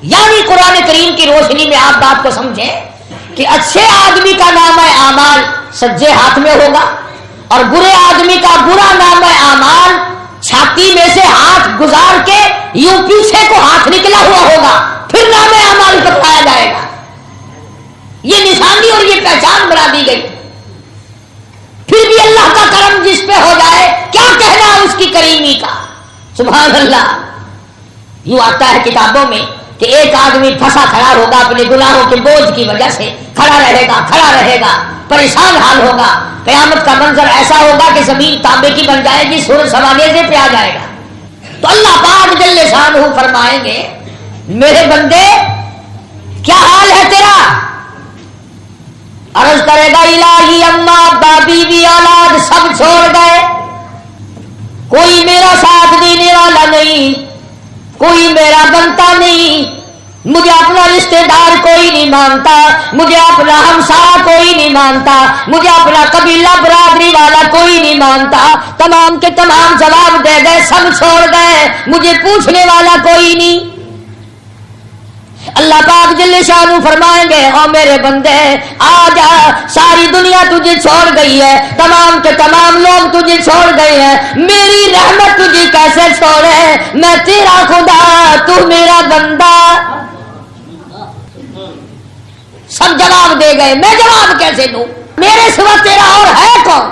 یعنی قرآن کریم کی روشنی میں آپ بات کو سمجھیں کہ اچھے آدمی کا نام اعمال سجے ہاتھ میں ہوگا اور برے آدمی کا برا نام اعمال چھاتی میں سے ہاتھ گزار کے یوں پیچھے کو ہاتھ نکلا ہوا ہوگا، پھر نام اعمال بتایا جائے گا۔ یہ نشانی اور یہ پہچان بنا دی گئی۔ پھر بھی اللہ کا کرم جس پہ ہو جائے کیا کہنا اس کی کریمی کا، سبحان اللہ۔ یوں آتا ہے کتابوں میں کہ ایک آدمی پھنسا کھڑا ہوگا اپنے گناہوں کے بوجھ کی وجہ سے، کھڑا رہے گا پریشان حال ہوگا۔ قیامت کا منظر ایسا ہوگا کہ زمین تانبے کی بن جائے گی، سورج سوانیزے پہ آ جائے گا۔ تو اللہ پاک جل شانہ فرمائیں گے میرے بندے کیا حال ہے تیرا؟ عرض کرے گا الہی اماں ابا بیوی اولاد سب چھوڑ گئے، کوئی میرا ساتھ دینے والا نہیں، کوئی میرا بنتا نہیں، مجھے اپنا رشتہ دار کوئی نہیں مانتا، مجھے اپنا ہمسایہ کوئی نہیں مانتا، مجھے اپنا قبیلہ برادری والا کوئی نہیں مانتا۔ تمام کے تمام جواب دے گئے، سب چھوڑ گئے، مجھے پوچھنے والا کوئی نہیں۔ اللہ پاک جل شانہ فرمائیں گے او میرے بندے آ جا، ساری دنیا تجھے چھوڑ گئی ہے، تمام کے تمام لوگ تجھے چھوڑ گئے ہیں، میری رحمت تجھے کیسے چھوڑے؟ میں تیرا خدا، تو میرا بندہ۔ سب جواب دے گئے، میں جواب کیسے دوں؟ میرے سوا تیرا اور ہے کون؟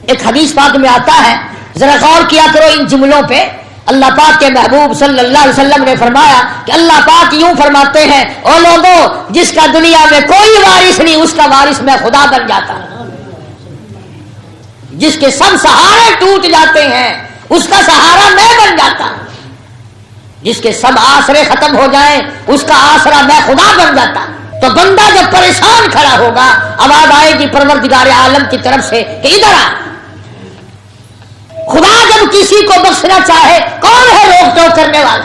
ایک حدیث پاک میں آتا ہے، ذرا غور کیا کرو ان جملوں پہ۔ اللہ پاک کے محبوب صلی اللہ علیہ وسلم نے فرمایا کہ اللہ پاک یوں فرماتے ہیں او لوگوں جس کا دنیا میں کوئی وارث نہیں اس کا وارث میں خدا بن جاتا ہوں، جس کے سب سہارے ٹوٹ جاتے ہیں اس کا سہارا میں بن جاتا ہوں، جس کے سب آسرے ختم ہو جائیں اس کا آسرا میں خدا بن جاتا ہوں۔ تو بندہ جب پریشان کھڑا ہوگا آواز آئے گی پروردگار عالم کی طرف سے کہ ادھر آ۔ خدا جب کسی کو بخشنا چاہے کون ہے روک ٹوک کرنے والا؟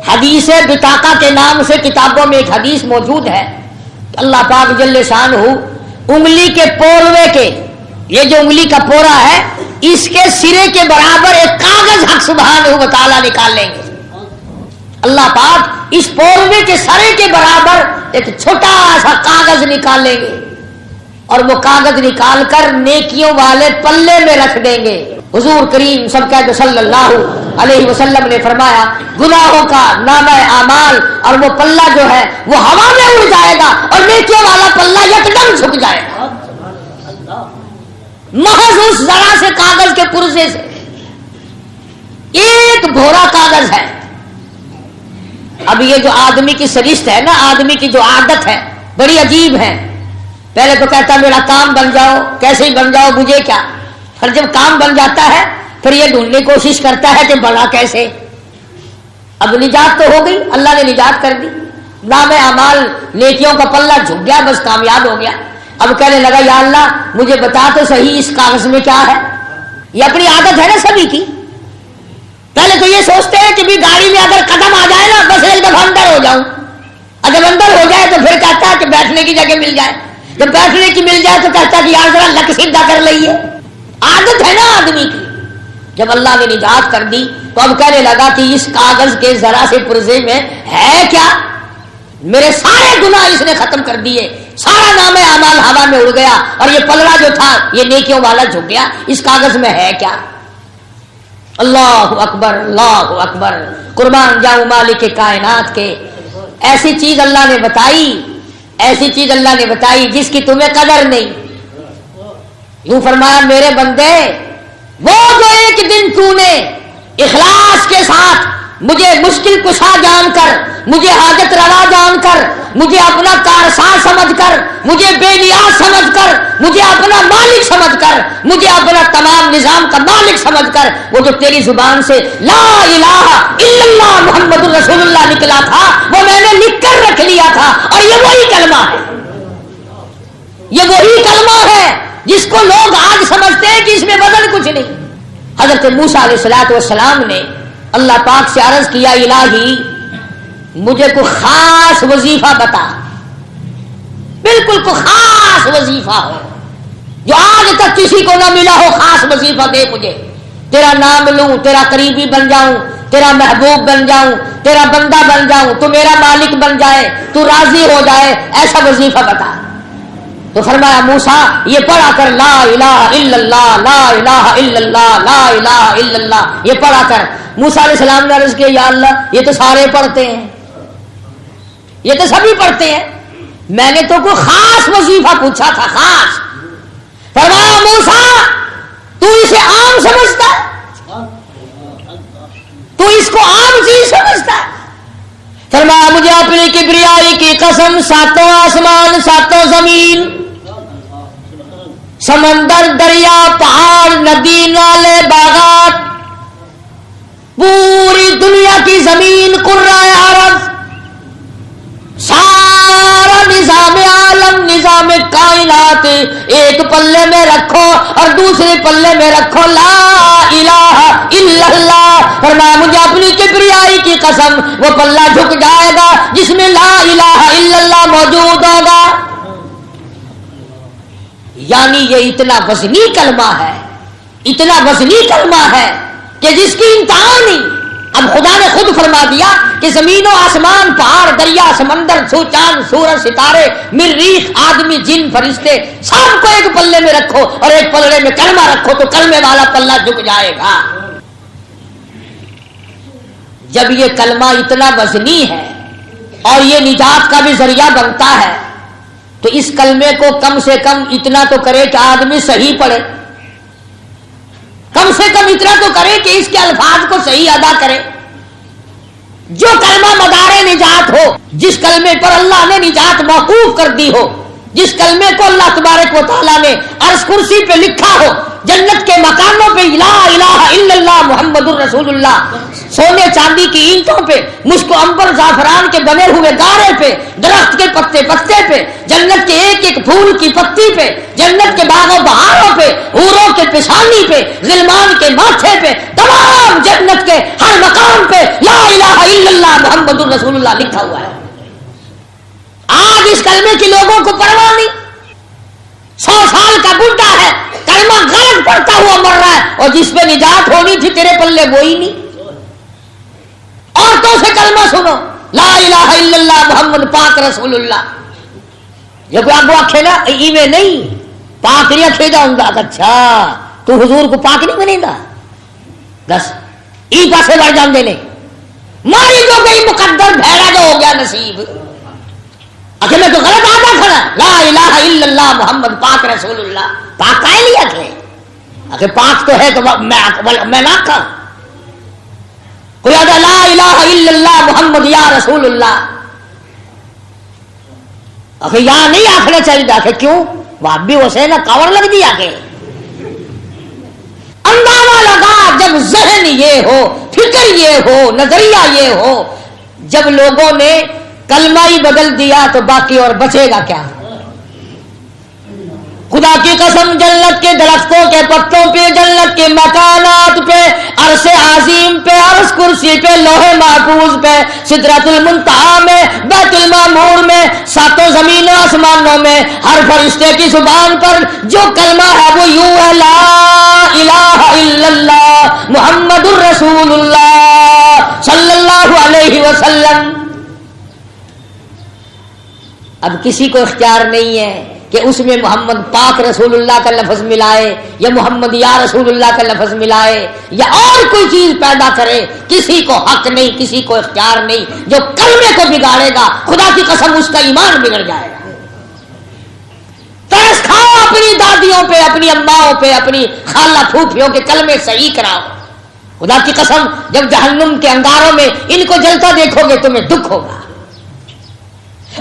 حدیث بطاقہ کے نام سے کتابوں میں ایک حدیث موجود ہے، اللہ پاک جل شانہ انگلی کے پولوے کے، یہ جو انگلی کا پورا ہے اس کے سرے کے برابر ایک کاغذ حق سبحانہ و تعالیٰ نکال لیں گے۔ اللہ پاک اس پولوے کے سرے کے برابر ایک چھوٹا سا کاغذ نکال لیں گے اور وہ کاغذ نکال کر نیکیوں والے پلے میں رکھ دیں گے۔ حضور کریم سب کہتے صلی اللہ علیہ وسلم نے فرمایا گناہوں کا نامہ اعمال اور وہ پلہ جو ہے وہ ہوا میں اڑ جائے گا اور نیکیوں والا پلہ یکدم جھک جائے گا، محض اس ذرا سے کاغذ کے پرزے سے۔ ایک بھورا کاغذ ہے۔ اب یہ جو آدمی کی سرشت ہے نا، آدمی کی جو عادت ہے بڑی عجیب ہے۔ پہلے تو کہتا میرا کام بن جاؤ، کیسے ہی بن جاؤ مجھے کیا، اور جب کام بن جاتا ہے پھر یہ ڈھونڈنے کی کوشش کرتا ہے کہ بنا کیسے۔ اب نجات تو ہو گئی، اللہ نے نجات کر دی، نام اعمال نیکیوں کا پلہ جھک گیا، بس کامیاب ہو گیا۔ اب کہنے لگا یا اللہ مجھے بتا تو صحیح اس کاغذ میں کیا ہے۔ یہ اپنی عادت ہے نا سبھی کی، پہلے تو یہ سوچتے ہیں کہ بھی گاڑی میں اگر قدم آ جائے نا بس ایک دفعہ اندر ہو جاؤں، اور جب اندر ہو جائے تو پھر کہتا ہے کہ بیٹھنے کی جگہ مل جائے، جب بیٹھنے کی مل جائے تو کہتا ہے کہ یار ذرا لک سیدھا کر لئیے۔ عادت ہے نا آدمی کی۔ جب اللہ نے نجات کر دی تو اب کہنے لگا کہ اس کاغذ کے ذرا سے پرزے میں ہے کیا، میرے سارے گناہ اس نے ختم کر دیے، سارا نام اعمال ہوا میں اڑ گیا اور یہ پلڑا جو تھا یہ نیکیوں والا جھک گیا، اس کاغذ میں ہے کیا؟ اللہ اکبر اللہ اکبر، قربان جاؤں مالک کائنات کے۔ ایسی چیز اللہ نے بتائی، ایسی چیز اللہ نے بتائی جس کی تمہیں قدر نہیں۔ یوں فرمایا میرے بندے وہ جو ایک دن تو نے اخلاص کے ساتھ مجھے مشکل کشا جان کر، مجھے حاجت روا جان کر، مجھے اپنا کارساز سمجھ کر، مجھے بے نیاز سمجھ کر، مجھے اپنا مالک سمجھ کر، مجھے اپنا تمام نظام کا مالک سمجھ کر وہ جو تیری زبان سے لا الہ الا اللہ محمد رسول اللہ نکلا تھا وہ میں نے لکھ کر رکھ لیا تھا، اور یہ وہی کلمہ ہے، یہ وہی کلمہ ہے جس کو لوگ آج سمجھتے ہیں کہ اس میں وزن کچھ نہیں۔ حضرت موسیٰ علیہ الصلوۃ والسلام نے اللہ پاک سے عرض کیا الہی مجھے کوئی خاص وظیفہ بتا، بالکل کوئی خاص وظیفہ ہو جو آج تک کسی کو نہ ملا ہو، خاص وظیفہ دے مجھے، تیرا نام لوں، تیرا قریبی بن جاؤں، تیرا محبوب بن جاؤں، تیرا بندہ بن جاؤں، تو میرا مالک بن جائے، تو راضی ہو جائے، ایسا وظیفہ بتا۔ تو فرمایا موسیٰ یہ پڑھا کر لا الہ الا اللہ، لا الہ الا اللہ، لا الہ الا اللہ، یہ پڑھا کر۔ موسیٰ علیہ السلام نے عرض کیا یا اللہ یہ تو سارے پڑھتے ہیں، یہ تو سبھی پڑھتے ہیں، میں نے تو کوئی خاص وظیفہ پوچھا تھا، خاص۔ فرمایا موسیٰ تو اسے عام سمجھتا ہے، تو اس کو عام چیز سمجھتا ہے؟ فرمایا مجھے اپنی کبریائی کی قسم، ساتوں آسمان، ساتوں زمین، سمندر، دریا، پہاڑ، ندی، نالے، باغات، پوری دنیا کی زمین، قرہ عرب، سارا نظام عالم، نظام کائنات ایک پلے میں رکھو اور دوسرے پلے میں رکھو لا الہ الا اللہ۔ فرمایا مجھے اپنی کبریائی کی قسم وہ پلہ جھک جائے گا جس میں لا الہ الا اللہ موجود ہوگا۔ یعنی یہ اتنا وزنی کلمہ ہے، اتنا وزنی کلمہ ہے کہ جس کی انتہا نہیں۔ اب خدا نے خود فرما دیا کہ زمین و آسمان، پہاڑ، دریا، سمندر، چاند، سورج، ستارے، مریخ، آدمی، جن، فرشتے، سب کو ایک پلے میں رکھو اور ایک پلڑے میں کلمہ رکھو تو کلمے والا پلہ جھک جائے گا۔ جب یہ کلمہ اتنا وزنی ہے اور یہ نجات کا بھی ذریعہ بنتا ہے تو اس کلمے کو کم سے کم اتنا تو کرے کہ آدمی صحیح پڑھے، کم سے کم اتنا تو کرے کہ اس کے الفاظ کو صحیح ادا کرے۔ جو کلمہ مدار نجات ہو، جس کلمے پر اللہ نے نجات موقوف کر دی ہو، جس کلمے کو اللہ تبارک و تعالیٰ نے عرش کرسی پہ لکھا ہو، جنت کے مکانوں پہ لا الہ الا اللہ محمد الرسول اللہ، سونے چاندی کی اینٹوں پہ، مشک و عنبر زعفران کے بنے ہوئے گارے پہ، درخت کے پتے پتے پہ، جنت کے ایک ایک پھول کی پتی پہ، جنت کے باغ و بہاروں پہ، حوروں کے پیشانی پہ، غلمان کے ماتھے پہ، تمام جنت کے ہر مقام پہ لا الہ الا اللہ محمد الرسول اللہ لکھا ہوا ہے۔ آج اس کلمے کی لوگوں کو پرواہ نہیں، 100 سال کا بڈھا ہے، کلمہ غلط پڑھتا ہوا مر رہا ہے، اور جس پہ نجات ہونی تھی تیرے پلے وہی نہیں۔ عورتوں سے کلمہ سنو، لا الہ الا اللہ محمد پاک رسول اللہ۔ یہ کوئی آگو آکھے نا ایویں نہیں، پاک نہیں آکھے دا ہوں گا، اچھا تو حضور کو پاک نہیں بنے گا، دس ای پاسے بڑھ جان دینے ماری جو گئی مقدر بھیڑا جو ہو گیا نصیب۔ اکھے میں تو غلط آدھا کھڑا، لا الہ الا اللہ محمد پاک رسول اللہ، پاک کائے لیا تھے؟ اکھے پاک تو ہے تو میں نہ کھا، کوئی آدھا لا الہ الا اللہ محمد یا رسول اللہ، اکھے یا نہیں آکھنا چاہیے، اکھے کیوں؟ وہ بھی اسے نا کور لگ دیا کہ اندازہ لگا جب ذہن یہ ہو، فکر یہ ہو، نظریہ یہ ہو، جب لوگوں نے کلمہ ہی بدل دیا تو باقی اور بچے گا کیا؟ خدا کی قسم جنت کے درختوں کے پتوں پہ، جنت کے مکانات پہ، عرش عظیم پہ، عرش کرسی پہ، لوح محفوظ پہ، سدرۃ المنتہا میں، بیت المعمور میں، ساتوں زمین و آسمانوں میں، ہر فرشتے کی زبان پر جو کلمہ ہے وہ یوں ہے، لا الہ الا اللہ محمد الرسول اللہ صلی اللہ علیہ وسلم۔ اب کسی کو اختیار نہیں ہے کہ اس میں محمد پاک رسول اللہ کا لفظ ملائے یا محمد یا رسول اللہ کا لفظ ملائے یا اور کوئی چیز پیدا کرے، کسی کو حق نہیں، کسی کو اختیار نہیں۔ جو کلمے کو بگاڑے گا خدا کی قسم اس کا ایمان بگڑ جائے گا۔ ترس کھاؤ اپنی دادیوں پہ، اپنی اماؤں پہ، اپنی خالہ پھوپھیوں کے کلمے صحیح کراؤ۔ خدا کی قسم جب جہنم کے انگاروں میں ان کو جلتا دیکھو گے تمہیں دکھ ہوگا۔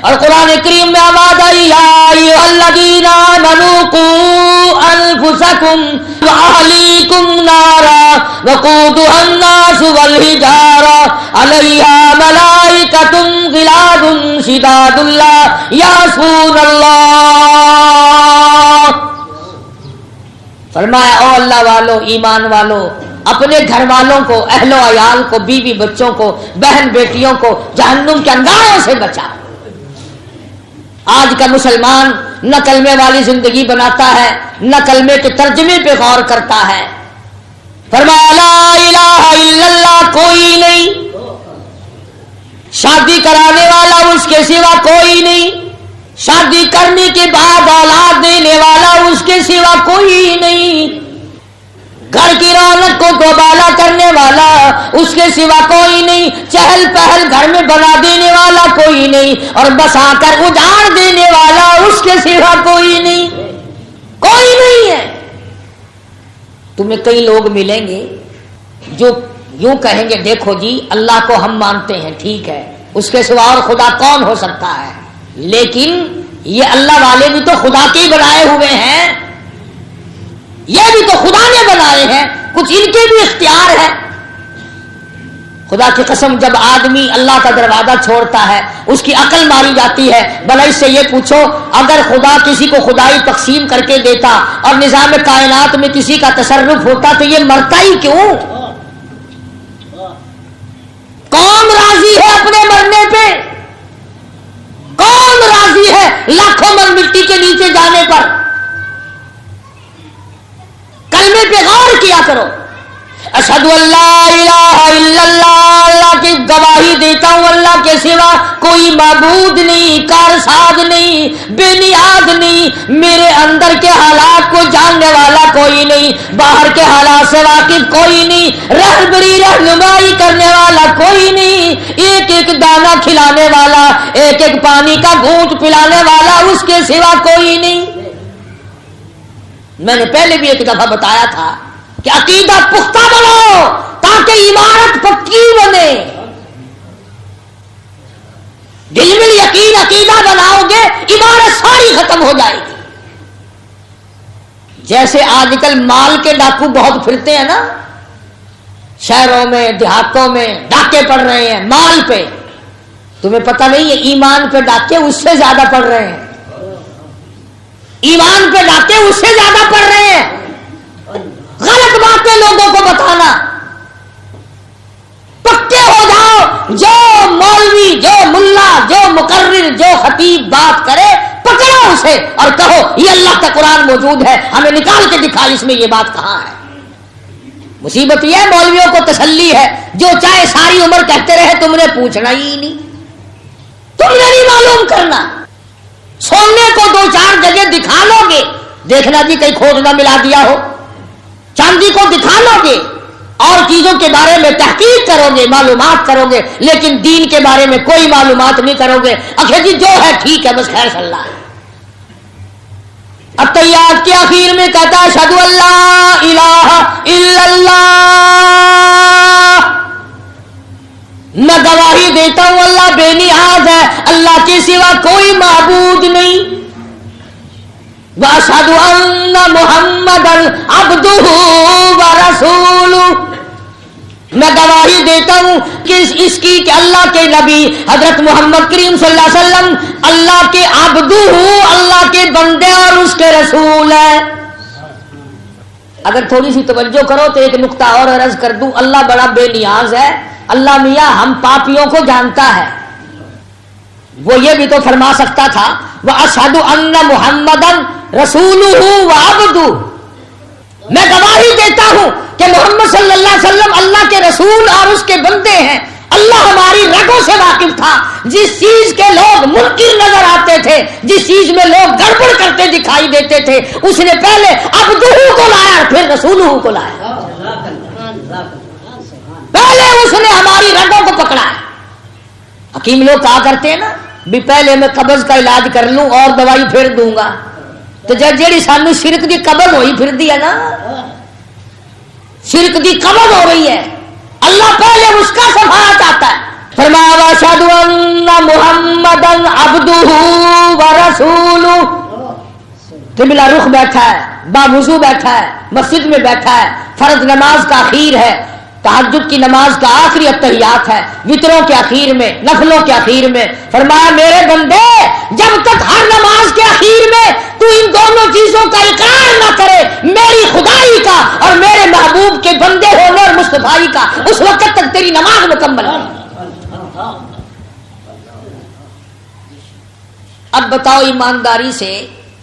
اور قرآن کریم میں آواز آئی، یا ایھا الذین آمنوا قوا انفسکم واہلیکم نارا وقودها الناس والحجارہ علیہا ملائکۃ غلاظ شداد لا یعصون اللہ۔ فرمایا او اللہ والو، ایمان والو، اپنے گھر والوں کو، اہل و عیال کو، بیوی بچوں کو، بہن بیٹیوں کو جہنم کے انگاروں سے بچاؤ۔ آج کا مسلمان نہ کلمے والی زندگی بناتا ہے، نہ کلمے کے ترجمے پہ غور کرتا ہے۔ فرمایا لا الہ الا اللہ کوئی نہیں، شادی کرانے والا اس کے سوا کوئی نہیں، شادی کرنے کے بعد اولاد دینے والا اس کے سوا کوئی نہیں، گھر کی رونق کو دوبالا کرنے والا اس کے سوا کوئی نہیں، چہل پہل گھر میں بنا دینے والا کوئی نہیں، اور بسا کر اجاڑ دینے والا اس کے سوا کوئی نہیں، کوئی نہیں ہے۔ تمہیں کئی لوگ ملیں گے جو یوں کہیں گے دیکھو جی اللہ کو ہم مانتے ہیں، ٹھیک ہے، اس کے سوا اور خدا کون ہو سکتا ہے، لیکن یہ اللہ والے بھی تو خدا کے ہی بنائے ہوئے ہیں، یہ بھی تو خدا نے بنائے ہیں، کچھ ان کے بھی اختیار ہے۔ خدا کی قسم جب آدمی اللہ کا دروازہ چھوڑتا ہے اس کی عقل ماری جاتی ہے۔ بھلا اس سے یہ پوچھو اگر خدا کسی کو خدائی تقسیم کر کے دیتا اور نظام کائنات میں کسی کا تصرف ہوتا تو یہ مرتا ہی کیوں؟ کون راضی ہے اپنے مرنے پہ؟ کون راضی ہے لاکھوں من مٹی کے نیچے جانے پر؟ کلمے پہ غور کیا کرو۔ اشہد ان لا الہ الا اللہ، اللہ کی گواہی دیتا ہوں اللہ کے سوا کوئی معبود نہیں، کارساز نہیں، بے نیاز نہیں، میرے اندر کے حالات کو جاننے والا کوئی نہیں، باہر کے حالات سے واقف کوئی نہیں، رہبری رہنمائی کرنے والا کوئی نہیں، ایک ایک دانہ کھلانے والا، ایک ایک پانی کا گھونٹ پلانے والا اس کے سوا کوئی نہیں۔ میں نے پہلے بھی ایک دفعہ بتایا تھا کہ عقیدہ پختہ بنو تاکہ عمارت پکی بنے۔ دل میں یقین عقیدہ بناؤ گے عمارت ساری ختم ہو جائے گی۔ جیسے آج کل مال کے ڈاکو بہت پھرتے ہیں نا، شہروں میں دیہاتوں میں ڈاکے پڑ رہے ہیں مال پہ، تمہیں پتہ نہیں ہے ایمان پہ ڈاکے اس سے زیادہ پڑ رہے ہیں، ایمان پہ ڈاکے اس سے زیادہ پڑ رہے ہیں۔ غلط باتیں لوگوں کو بتانا، پکے ہو جاؤ، جو مولوی جو ملا جو مقرر جو خطیب بات کرے پکڑو اسے اور کہو یہ اللہ کا قرآن موجود ہے، ہمیں نکال کے دکھا اس میں یہ بات کہاں ہے۔ مصیبت یہ ہے مولویوں کو تسلی ہے جو چاہے ساری عمر کہتے رہے تم نے پوچھنا ہی نہیں، تم نے نہیں معلوم کرنا، سونے کو دو چار جگہ دکھا لو گے، دیکھنا جی کہیں کھود نہ ملا دیا ہو، چاندی کو دکھا لو گے اور چیزوں کے بارے میں تحقیق کرو گے، معلومات کرو گے، لیکن دین کے بارے میں کوئی معلومات نہیں کرو گے، اچھا جی جو ہے ٹھیک ہے بس خیر صلی اللہ ہے۔ التحیات کے آخر میں کہتا ہے اشہد ان لا الہ الا اللہ، میں گواہی دیتا ہوں اللہ بے نیاز ہے، اللہ کے سوا کوئی معبود نہیں، وَأَشْهَدُ أَنَّ مُحَمَّدًا عَبْدُهُ وَرَسُولُهُ، میں گواہی دیتا ہوں کہ اس کی کہ اللہ کے نبی حضرت محمد کریم صلی اللہ علیہ وسلم اللہ کے عبدہ، اللہ کے بندے اور اس کے رسول ہے۔ اگر تھوڑی سی توجہ کرو تو ایک نقطہ اور عرض کر دوں، اللہ بڑا بے نیاز ہے، اللہ میاں ہم پاپیوں کو جانتا ہے، وہ یہ بھی تو فرما سکتا تھا وَأَشْهَدُ أَنَّ مُحَمَّدًا رَسُولُهُ وَعَبْدُهُ، میں گواہی دیتا ہوں کہ محمد صلی اللہ علیہ وسلم اللہ کے رسول اور اس کے بندے ہیں۔ اللہ ہماری رگوں سے واقف تھا، جس چیز کے لوگ منکر نظر آتے تھے، جس چیز میں لوگ گڑبڑ کرتے دکھائی دیتے تھے، اس نے پہلے عبدہ کو لایا اور پھر رسولہ کو لایا، پہلے اس نے ہماری رگوں کو پکڑا ہے۔ حکیم لوگ کہا کرتے ہیں نا بھی پہلے میں قبض کا علاج کر لوں اور دوائی پھر دوں گا، تو جیڑی سانو شرک دی قبض ہوئی پھر دی ہے نا، شرک دی قبض ہو رہی ہے، اللہ پہلے اس کا صفحہ چاہتا ہے۔ فرمایا واشهد ان محمدًا عبدہ ورسولہ، قبلہ رخ بیٹھا ہے، باوضو بیٹھا ہے، مسجد میں بیٹھا ہے، فرض نماز کا اخیر ہے، تہجد کی نماز کا آخری التحیات ہے، وطروں کے اخیر میں، نفلوں کے اخیر میں، فرمایا میرے بندے جب تک ہر نماز کے اخیر میں تو ان دونوں چیزوں کا اقرار نہ کرے، میری خدائی کا اور میرے محبوب کے بندے ہونے اور مصطفائی کا، اس وقت تک تیری نماز مکمل نہیں۔ اب بتاؤ ایمانداری سے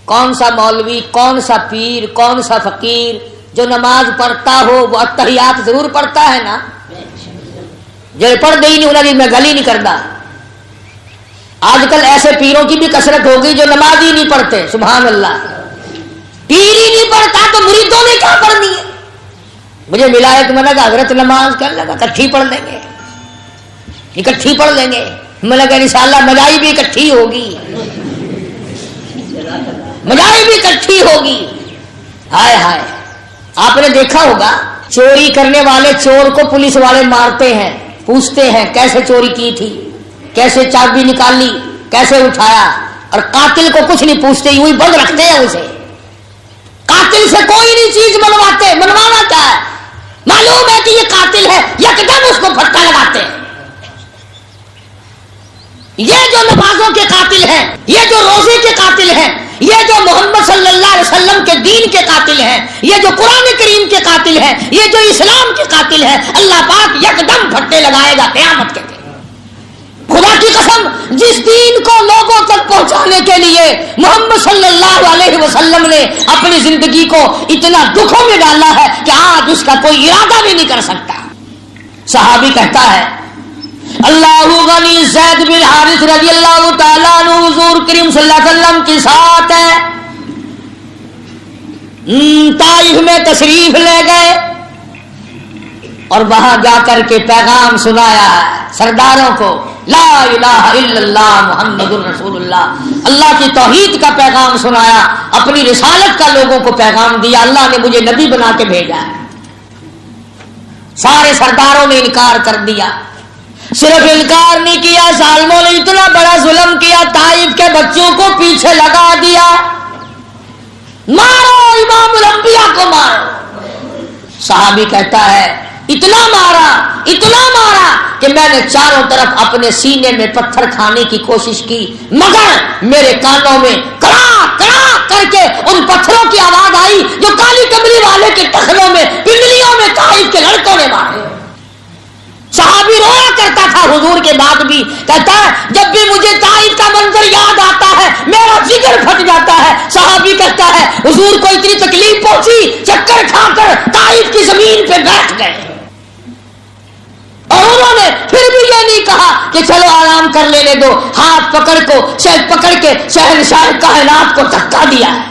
کون سا مولوی، کون سا پیر، کون سا فقیر جو نماز پڑھتا ہو وہ اتحیات ضرور پڑھتا ہے نا. جو پڑھ دے ہی نہیں انہیں میں گل ہی نہیں کرتا. آج کل ایسے پیروں کی بھی کثرت ہوگی جو نماز ہی نہیں پڑھتے. سبحان اللہ. پیر ہی نہیں پڑھتا تو مریدوں نے کیا پڑھنی ہے. مجھے ملا ہے کہ میں نے کہا حضرت نماز کر لگا اکٹھی پڑھ لیں گے, اکٹھی پڑھ لیں گے. میں نے کہا انشاءاللہ ملائی بھی اکٹھی ہوگی, ملائی بھی اکٹھی ہوگی. ہائے ہائے. آپ نے دیکھا ہوگا چوری کرنے والے چور کو پولیس والے مارتے ہیں, پوچھتے ہیں کیسے چوری کی تھی, کیسے چابی نکالی, کیسے اٹھایا, اور قاتل کو کچھ نہیں پوچھتے, یوں ہی بند رکھتے ہیں اسے. قاتل سے کوئی نہیں چیز منواتے. منوانا کیا ہے؟ معلوم ہے کہ یہ قاتل ہے, یکدم اس کو پھٹکا لگاتے ہیں. یہ جو نمازوں کے قاتل ہیں, یہ جو روزے کے قاتل ہیں, یہ جو محمد صلی اللہ علیہ وسلم کے دین کے قاتل ہیں, یہ جو قرآن کریم کے قاتل ہیں, یہ جو اسلام کے قاتل ہیں, اللہ پاک یکدم پھٹے لگائے گا قیامت کے دن. خدا کی قسم, جس دین کو لوگوں تک پہنچانے کے لیے محمد صلی اللہ علیہ وسلم نے اپنی زندگی کو اتنا دکھوں میں ڈالا ہے کہ آج اس کا کوئی ارادہ بھی نہیں کر سکتا. صحابی کہتا ہے اللہ غنی زید بن حارث رضی اللہ تعالیٰ عنہ حضور کریم صلی اللہ علیہ وسلم کے ساتھ ہے, طائف میں تشریف لے گئے اور وہاں جا کر کے پیغام سنایا سرداروں کو, لا الہ الا اللہ محمد الرسول اللہ, اللہ کی توحید کا پیغام سنایا, اپنی رسالت کا لوگوں کو پیغام دیا, اللہ نے مجھے نبی بنا کے بھیجا ہے. سارے سرداروں نے انکار کر دیا. صرف انکار نہیں کیا, ظالموں نے اتنا بڑا ظلم کیا, طائف کے بچوں کو پیچھے لگا دیا, مارو امام الانبیاء کو مارو. صحابی کہتا ہے اتنا مارا کہ میں نے چاروں طرف اپنے سینے میں پتھر کھانے کی کوشش کی, مگر میرے کانوں میں کرا کرا کر کے ان پتھروں کی آواز آئی جو کالی کمری والے کے ٹخنوں میں, پنڈلیوں میں طائف کے لڑکوں نے مارے. صحابی رویا کرتا تھا حضور کے بعد بھی, کہتا ہے جب بھی مجھے طائف کا منظر یاد آتا ہے میرا جگر پھٹ جاتا ہے. صحابی کہتا ہے حضور کو اتنی تکلیف پہنچی, چکر کھا کر طائف کی زمین پہ بیٹھ گئے, اور انہوں نے پھر بھی یہ نہیں کہا کہ چلو آرام کر لینے دو, ہاتھ پکڑ کے شہنشاہ کائنات کو دھکا دیا ہے,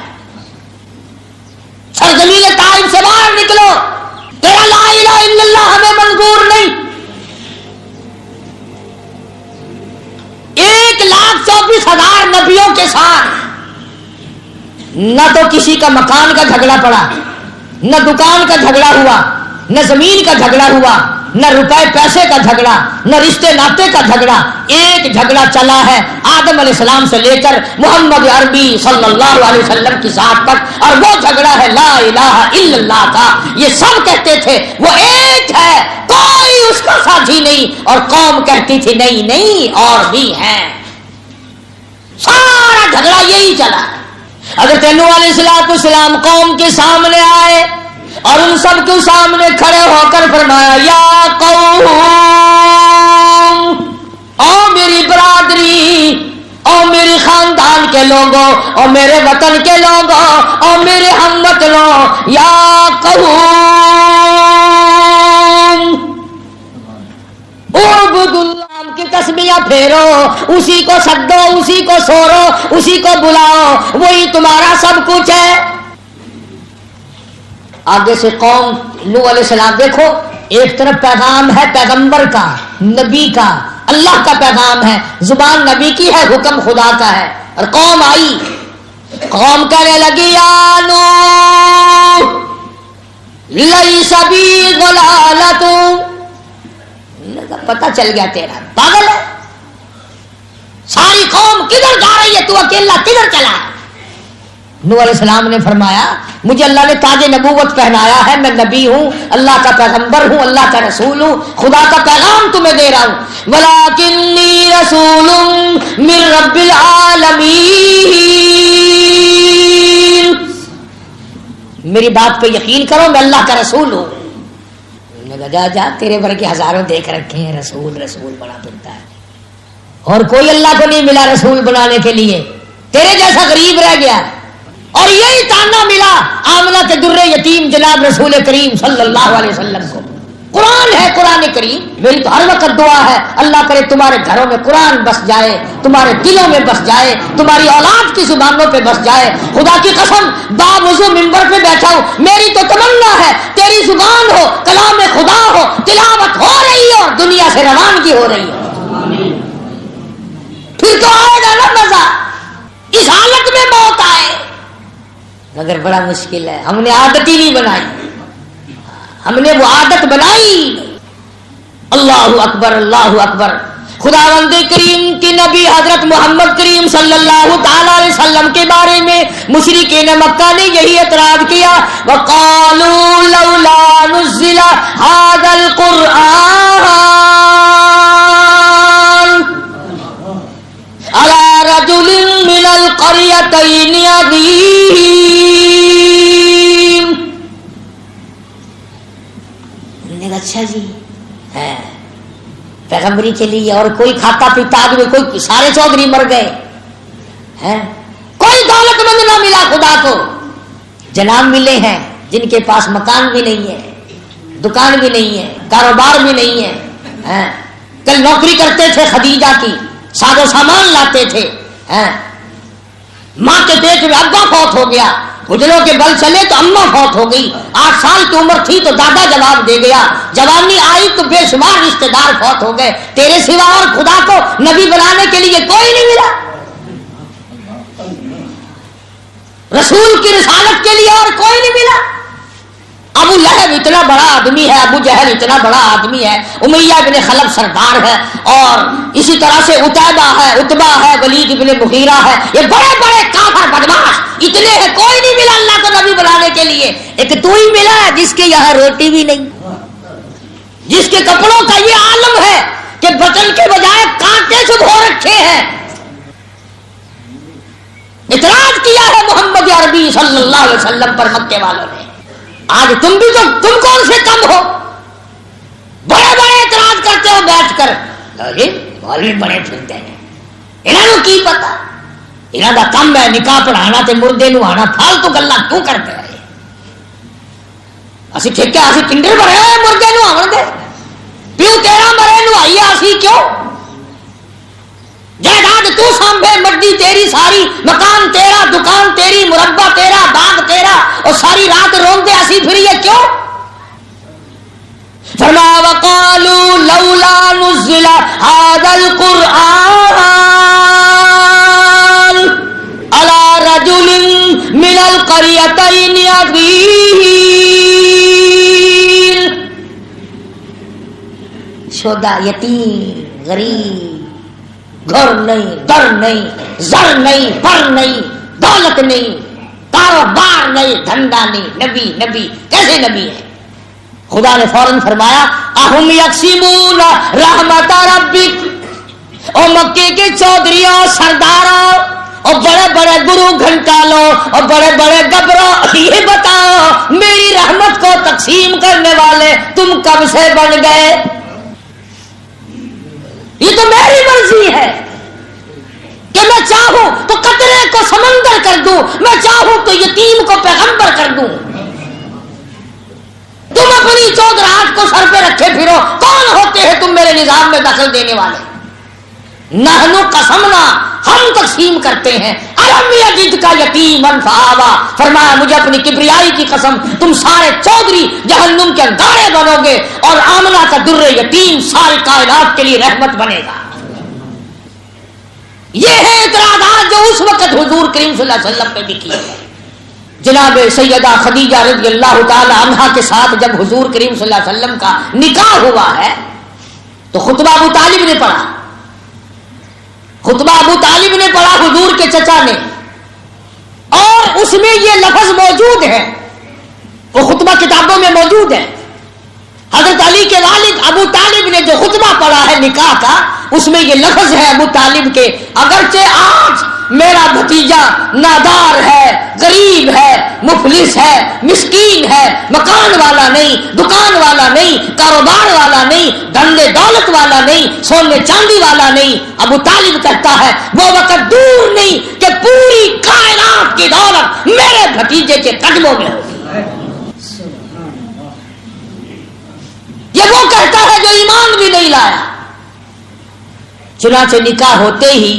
سرزمین طائف سے باہر نکلو, تیرا لا الہ الا اللہ ہمیں منظور نہیں. 1,24,000 نبیوں کے ساتھ نہ تو کسی کا مکان کا جھگڑا پڑا, نہ دکان کا جھگڑا ہوا, نہ زمین کا جھگڑا ہوا, نہ روپے پیسے کا جھگڑا, نہ رشتے ناطے کا جھگڑا. ایک جھگڑا چلا ہے آدم علیہ السلام سے لے کر محمد عربی صلی اللہ علیہ وسلم کی ذات تک, اور وہ جھگڑا ہے لا الہ الا اللہ کا. یہ سب کہتے تھے وہ ایک ہے, کوئی اس کا ساتھی نہیں, اور قوم کہتی تھی نہیں نہیں اور بھی ہیں. سارا جھگڑا یہی چلا. حضرت نوح علیہ السلام قوم کے سامنے آئے اور ان سب کے سامنے کھڑے ہو کر فرمایا یا قوم, او میری برادری, او میری خاندان کے لوگوں, او میرے وطن کے لوگوں, او میرے ہم وطنوں, یا قوم اعبدوا اللہ کی تسبیح پھیرو, اسی کو سدو, اسی کو سورو, اسی کو بلاؤ, وہی تمہارا سب کچھ ہے. آگے سے قوم نوح علیہ السلام, دیکھو ایک طرف پیغام ہے پیغمبر کا, نبی کا, اللہ کا پیغام ہے, زبان نبی کی ہے, حکم خدا کا ہے, اور قوم آئی, قوم کہنے لگی یا نوح لیس بی ضلالۃ, پتہ چل گیا تیرا پاگل ہے, ساری قوم کدھر جا رہی ہے, تو اکیلا کدھر چلا ہے. نوح علیہ السلام نے فرمایا مجھے اللہ نے تاج نبوت پہنایا ہے, میں نبی ہوں, اللہ کا پیغمبر ہوں, اللہ کا رسول ہوں, خدا کا پیغام تمہیں دے رہا ہوں. وَلَٰكِنِّي رَسُولٌ مِّن رَّبِّ الْعَالَمِينَ, میری بات پہ یقین کرو, میں اللہ کا رسول ہوں. جا جا تیرے بھر کے ہزاروں دیکھ رکھے ہیں, رسول رسول بنا پھرتا ہے, اور کوئی اللہ کو نہیں ملا رسول بنانے کے لیے, تیرے جیسا غریب رہ گیا. اور یہی تانا ملا آمنہ کے درے یتیم جناب رسول کریم صلی اللہ علیہ وسلم کو. قرآن ہے قرآن کریم. میری تو ہر وقت دعا ہے اللہ کرے تمہارے گھروں میں قرآن بس جائے, تمہارے دلوں میں بس جائے, تمہاری اولاد کی زبانوں پہ بس جائے. خدا کی قسم باوضو منبر پہ بیٹھا ہوں, میری تو تمنا ہے تیری زبان ہو, کلام خدا ہو, تلاوت ہو رہی ہے اور دنیا سے روانگی ہو رہی ہے. پھر تو آئے گا نا مزہ. اس حالت میں موت آئے مگر بڑا مشکل ہے. ہم نے عادت ہی نہیں بنائی, ہم نے وہ عادت بنائی. اللہ اکبر اللہ اکبر. خداوند کریم کی نبی حضرت محمد کریم صلی اللہ تعالی علیہ وسلم کے بارے میں مشرکین مکہ نے یہی اعتراض کیا. وقالوا لولا نزل هذا القرآن على رجل من القريتين عظيم. اچھا جی ہے پیغمبری کے لیے اور کوئی کھاتا پیتا آدمی, کوئی سارے چودھری مر گئے ہیں, کوئی دولت مند نہ ملا خدا کو. جناب ملے ہیں جن کے پاس مکان بھی نہیں ہے, دکان بھی نہیں ہے, کاروبار بھی نہیں ہے. کل نوکری کرتے تھے خدیجہ کی, سادو سامان لاتے تھے. ماں کے پیٹ میں ابا فوت ہو گیا, گجروں کے بل چلے تو اماں فوت ہو گئی. 8 سال کی عمر تھی تو دادا جواب دے گیا. جوانی آئی تو بے شمار رشتے دار فوت ہو گئے. تیرے سوا اور خدا کو نبی بنانے کے لیے کوئی نہیں ملا, رسول کی رسالت کے لیے اور کوئی نہیں ملا. ابو لہب اتنا بڑا آدمی ہے, ابو جہل اتنا بڑا آدمی ہے, امیہ بن خلف سردار ہے, اور اسی طرح سے عتیبہ ہے, عتبہ ہے, ولید بن مغیرہ ہے. یہ بڑے بڑے کافر بدماش اتنے ہیں, کوئی نہیں ملا اللہ کو نبی بنانے کے لیے. ایک تو ہی ملا ہے جس کے یہاں روٹی بھی نہیں, جس کے کپڑوں کا یہ عالم ہے کہ بٹن کے بجائے کانٹے سے دھو رکھے ہیں. اعتراض کیا ہے محمد عربی صلی اللہ علیہ وسلم پر مکے والوں نے. آج تم بھی تو, تم کون سے کم ہو, بڑے بڑے اعتراض کرتے ہو بیٹھ کر. مولوی بڑے پھرتے ہیں, انہوں نے کی پتا, انہوں کا کم ہے نکاح پڑھانا تے مردے نو آنا, فالتو گلا کیوں کرتے ہیں. اسی ٹھیکے اسی کنڈر بھرے ہوئے مردے نو آن دے, پیو تیرا مرے نو آئیے اسی کیوں. جائیداد تو سانبھے, مڈی تیری ساری, مکان تیرا, دکان تیری, مربع تیرا, باغ تیرا, اور ساری رات روندے اسی پھریے کیوں. فرمایا وقالوا لولا نزل هذا القرآن على رجل من القريتين عظيم. شودا یتیم غریب, گھر نہیں, در نہیں, زر نہیں, پر نہیں, دولت نہیں, کاروبار نہیں, دھندا نہیں, نبی نبی کیسے نبی ہے. خدا نے فوراً فرمایا اہم یقسمون رحمت ربک. او مکے کے چودھریوں, سرداروں, اور بڑے بڑے گرو گھنٹالوں, اور بڑے بڑے گبروں, یہ بتاؤ میری رحمت کو تقسیم کرنے والے تم کب سے بن گئے. یہ تو میری مرضی ہے کہ میں چاہوں تو قطرے کو سمندر کر دوں, میں چاہوں تو یتیم کو پیغمبر کر دوں. تم اپنی چودراہٹ کو سر پہ رکھے پھرو, کون ہوتے ہیں تم میرے نظام میں دخل دینے والے. نحن قسمنا, ہم تقسیم کرتے ہیں. الم یجد کا یتیما فآوا, فرمایا مجھے اپنی کبریائی کی قسم تم سارے چودھری جہنم کے انگارے بنو گے, اور آمنہ کا در یتیم ساری کائنات کے لیے رحمت بنے گا. یہ ہے اعتراضات جو اس وقت حضور کریم صلی اللہ علیہ وسلم پہ بھی کیے ہیں. جناب سیدہ خدیجہ رضی اللہ تعالی عنہا کے ساتھ جب حضور کریم صلی اللہ علیہ وسلم کا نکاح ہوا ہے تو خطبہ ابو طالب نے پڑھا, خطبہ ابو طالب نے پڑھا حضور کے چچا نے, اور اس میں یہ لفظ موجود ہے, وہ خطبہ کتابوں میں موجود ہے. حضرت علی کے والد ابو طالب نے جو خطبہ پڑھا ہے نکاح کا, اس میں یہ لفظ ہے ابو طالب کے, اگرچہ آج میرا بھتیجا نادار ہے, غریب ہے, مفلس ہے, مسکین ہے, مکان والا نہیں, دکان والا نہیں, کاروبار والا نہیں, دھندے دولت والا نہیں, سونے چاندی والا نہیں, ابو طالب کہتا ہے وہ وقت دور نہیں کہ پوری کائنات قیامت کی دولت میرے بھتیجے کے قدموں میں ہوگی. یہ وہ کہتا ہے جو ایمان بھی نہیں لایا. چنانچہ نکاح ہوتے ہی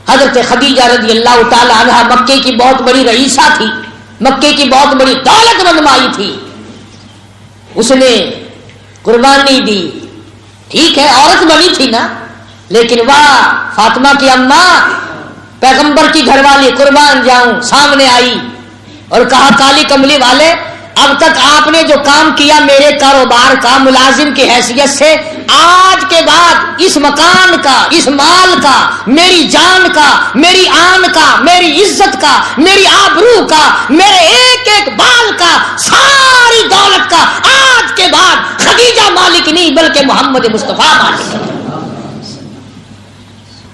حضرت خدیجہ رضی اللہ تعالی عنہا مکے کی بہت بڑی رئیسہ تھی, مکے کی بہت بڑی دولت مند مائی تھی. اس نے قربانی دی. ٹھیک ہے عورت بنی تھی نا, لیکن واہ فاطمہ کی اماں پیغمبر کی گھر والی قربان جاؤں سامنے آئی اور کہا کالی کملی والے اب تک آپ نے جو کام کیا میرے کاروبار کا ملازم کی حیثیت سے, آج کے بعد اس مکان کا, اس مال کا, میری جان کا, میری آن کا, میری عزت کا, میری آبرو کا, میرے ایک ایک بال کا, ساری دولت کا آج کے بعد خدیجہ مالک نہیں بلکہ محمد مصطفیٰ مالک ہے.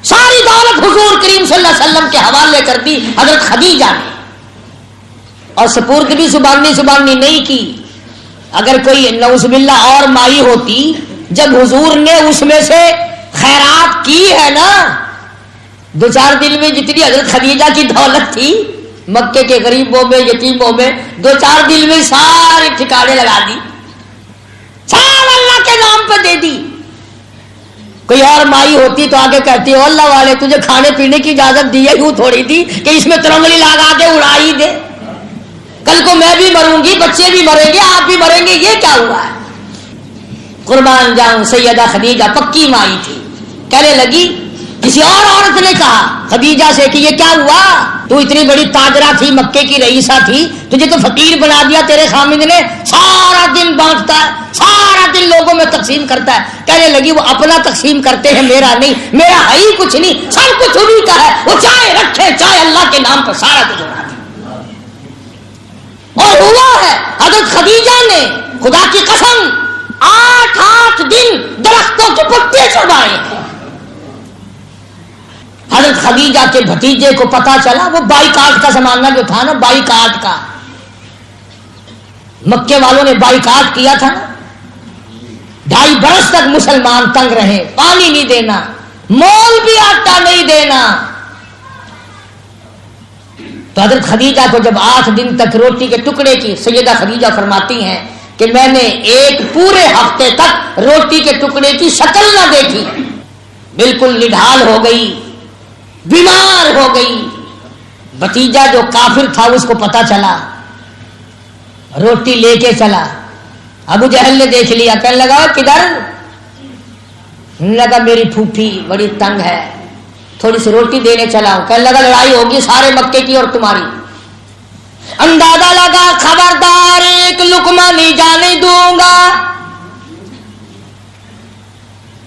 ساری دولت حضور کریم صلی اللہ علیہ وسلم کے حوالے کر دی حضرت خدیجہ نے, اور سپرد بھی زبانی نہیں کی. اگر کوئی نعوذ باللہ اور مائی ہوتی, جب حضور نے اس میں سے خیرات کی ہے نا, 2-4 دن میں جتنی حضرت خدیجہ کی دولت تھی مکے کے غریبوں میں یتیموں میں 2-4 دن میں سارے ٹھکانے لگا دی, سب اللہ کے نام پہ دے دی. کوئی اور مائی ہوتی تو آگے کہتی ہو اللہ والے تجھے کھانے پینے کی اجازت دی ہے, یوں تھوڑی تھی کہ اس میں ترنگلی لگا کے اڑائی دے, کل کو میں بھی مروں گی, بچے بھی مریں گے, آپ بھی مریں گے, یہ کیا ہوا ہے. قربان جاؤں سیدہ خدیجہ پکی مائی تھی. کہنے لگی کسی اور عورت نے کہا خدیجہ سے کہ یہ کیا ہوا, تو اتنی بڑی تاجرہ تھی, مکے کی رئیسہ تھی, تجھے تو فقیر بنا دیا تیرے خامد نے, سارا دن بانٹتا ہے, سارا دن لوگوں میں تقسیم کرتا ہے. کہنے لگی وہ اپنا تقسیم کرتے ہیں, میرا نہیں, میرا ہے ہی کچھ نہیں, سب کچھ انہیں کا ہے, وہ چاہے رکھے چاہے اللہ کے نام پر سارا کچھ اڑا دے. اور ہوا ہے حضرت خدیجہ نے خدا کی قسم 8 دن درختوں کے پتے چبائے ہیں. حضرت خدیجہ کے بھتیجے کو پتا چلا, وہ بائیکاٹ کا زمانہ جو تھا نا, بائیکاٹ کا, مکے والوں نے بائیکاٹ کیا تھا نا, 2.5 برس تک مسلمان تنگ رہے, پانی نہیں دینا, مول بھی آٹا نہیں دینا. تو حضرت خدیجہ کو جب 8 دن تک روٹی کے ٹکڑے کی, سیدہ خدیجہ فرماتی ہیں کہ میں نے ایک پورے ہفتے تک روٹی کے ٹکڑے کی شکل نہ دیکھی, بالکل نڈھال ہو گئی, بیمار ہو گئی. بھتیجا جو کافر تھا اس کو پتا چلا, روٹی لے کے چلا. ابو جہل نے دیکھ لیا, کہنے لگا کدھر, لگا میری پھوپھی بڑی تنگ ہے, تھوڑی سی روٹی دینے چلا ہوں. کہنے لگا لڑائی ہوگی سارے مکے کی اور تمہاری. اندازہ لگا خبردار ایک لقمہ نہیں جانے دوں گا,